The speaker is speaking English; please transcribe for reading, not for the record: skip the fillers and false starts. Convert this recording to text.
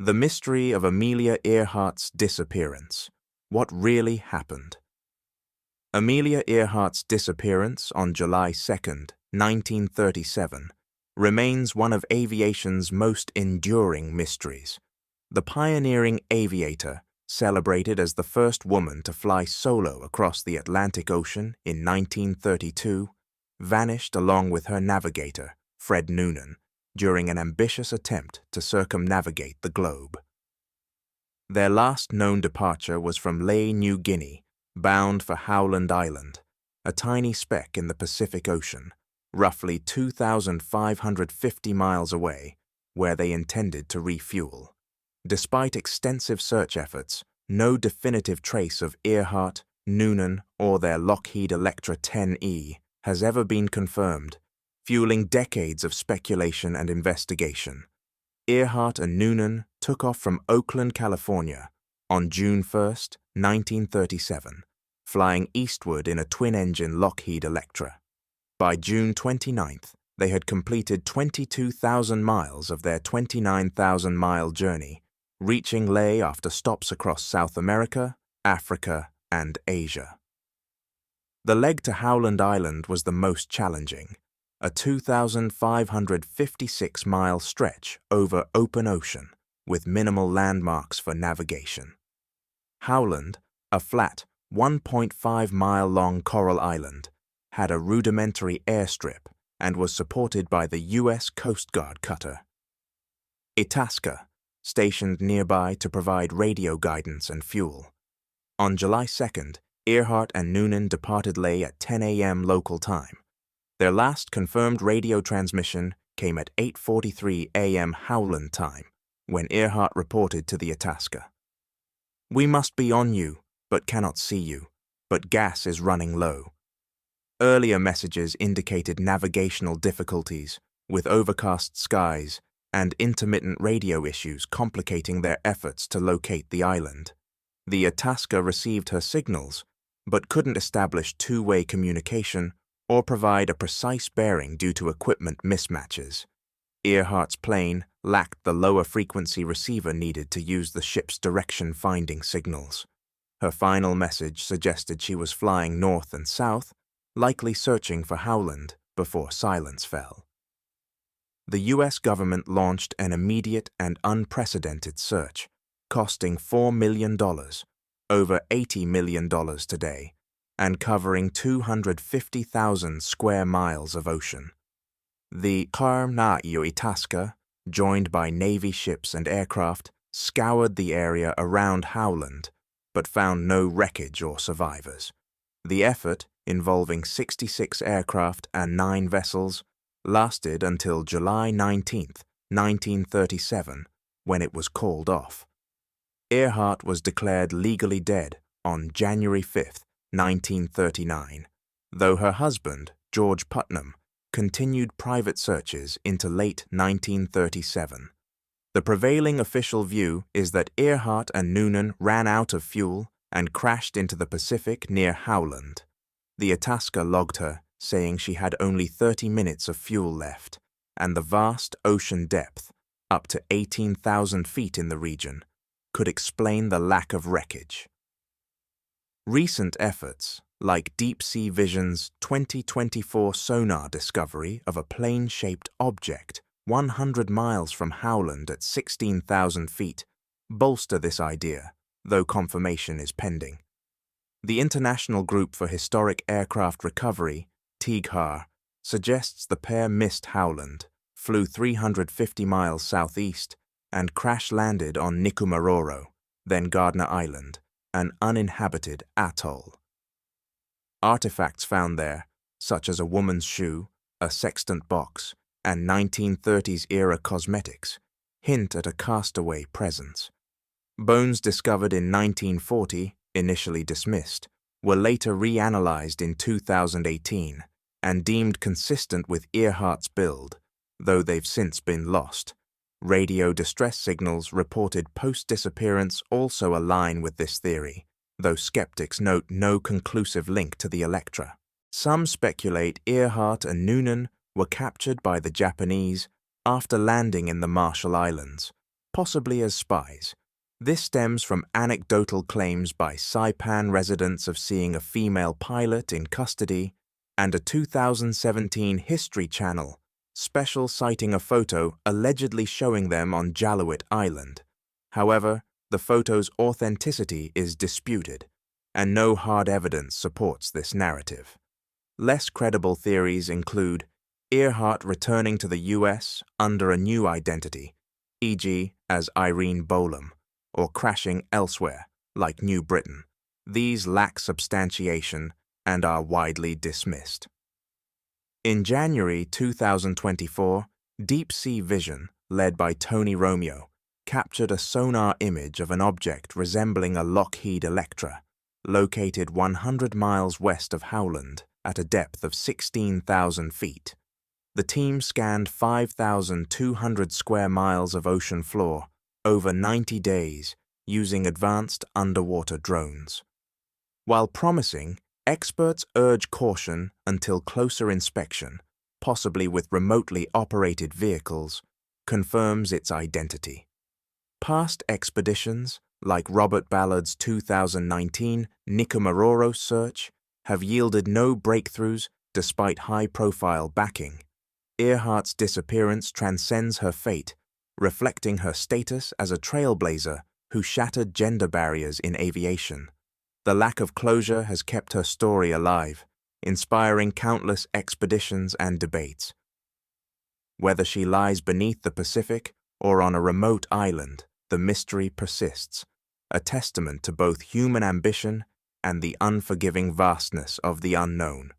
The mystery of Amelia Earhart's disappearance. What really happened? Amelia Earhart's disappearance on July 2, 1937, remains one of aviation's most enduring mysteries. The pioneering aviator, celebrated as the first woman to fly solo across the Atlantic Ocean in 1932, vanished along with her navigator, Fred Noonan, during an ambitious attempt to circumnavigate the globe. Their last known departure was from New Guinea, bound for Howland Island, a tiny speck in the Pacific Ocean, roughly 2,550 miles away, where they intended to refuel. Despite extensive search efforts, no definitive trace of Earhart, Noonan, or their Lockheed Electra 10E has ever been confirmed, fueling decades of speculation and investigation. Earhart and Noonan took off from Oakland, California, on June 1, 1937, flying eastward in a twin-engine Lockheed Electra. By June 29th, they had completed 22,000 miles of their 29,000-mile journey, reaching Lae after stops across South America, Africa, and Asia. The leg to Howland Island was the most challenging, a 2,556-mile stretch over open ocean with minimal landmarks for navigation. Howland, a flat, 1.5-mile-long coral island, had a rudimentary airstrip and was supported by the U.S. Coast Guard cutter Itasca, stationed nearby to provide radio guidance and fuel. On July 2nd, Earhart and Noonan departed Lae at 10 a.m. local time. Their last confirmed radio transmission came at 8:43 a.m. Howland time, when Earhart reported to the Itasca. "We must be on you, but cannot see you, but gas is running low." Earlier messages indicated navigational difficulties, with overcast skies and intermittent radio issues complicating their efforts to locate the island. The Itasca received her signals, but couldn't establish two-way communication or provide a precise bearing due to equipment mismatches. Earhart's plane lacked the lower frequency receiver needed to use the ship's direction-finding signals. Her final message suggested she was flying north and south, likely searching for Howland before silence fell. The U.S. government launched an immediate and unprecedented search, costing $4 million, over $80 million today, and covering 250,000 square miles of ocean. The Itasca, joined by Navy ships and aircraft, scoured the area around Howland, but found no wreckage or survivors. The effort, involving 66 aircraft and 9 vessels, lasted until July 19, 1937, when it was called off. Earhart was declared legally dead on January 5, 1939, though her husband, George Putnam, continued private searches into late 1937. The prevailing official view is that Earhart and Noonan ran out of fuel and crashed into the Pacific near Howland. The Itasca logged her, saying she had only 30 minutes of fuel left, and the vast ocean depth, up to 18,000 feet in the region, could explain the lack of wreckage. Recent efforts, like Deep Sea Vision's 2024 sonar discovery of a plane-shaped object 100 miles from Howland at 16,000 feet, bolster this idea, though confirmation is pending. The International Group for Historic Aircraft Recovery, TIGHAR, suggests the pair missed Howland, flew 350 miles southeast, and crash-landed on Nikumaroro, then Gardner Island, an uninhabited atoll. Artifacts found there, such as a woman's shoe, a sextant box, and 1930s-era cosmetics, hint at a castaway presence. Bones discovered in 1940, initially dismissed, were later reanalyzed in 2018 and deemed consistent with Earhart's build, though they've since been lost. Radio distress signals reported post-disappearance also align with this theory, though skeptics note no conclusive link to the Electra. Some speculate Earhart and Noonan were captured by the Japanese after landing in the Marshall Islands, possibly as spies. This stems from anecdotal claims by Saipan residents of seeing a female pilot in custody and a 2017 History Channel special citing a photo allegedly showing them on Jaluit Island. However, the photo's authenticity is disputed, and no hard evidence supports this narrative. Less credible theories include Earhart returning to the US under a new identity, e.g. as Irene Bolam, or crashing elsewhere, like New Britain. These lack substantiation and are widely dismissed. In January 2024, Deep Sea Vision, led by Tony Romeo, captured a sonar image of an object resembling a Lockheed Electra, located 100 miles west of Howland at a depth of 16,000 feet. The team scanned 5,200 square miles of ocean floor over 90 days using advanced underwater drones. While promising, experts urge caution until closer inspection, possibly with remotely operated vehicles, confirms its identity. Past expeditions, like Robert Ballard's 2019 Nikumaroro search, have yielded no breakthroughs despite high-profile backing. Earhart's disappearance transcends her fate, reflecting her status as a trailblazer who shattered gender barriers in aviation. The lack of closure has kept her story alive, inspiring countless expeditions and debates. Whether she lies beneath the Pacific or on a remote island, the mystery persists, a testament to both human ambition and the unforgiving vastness of the unknown.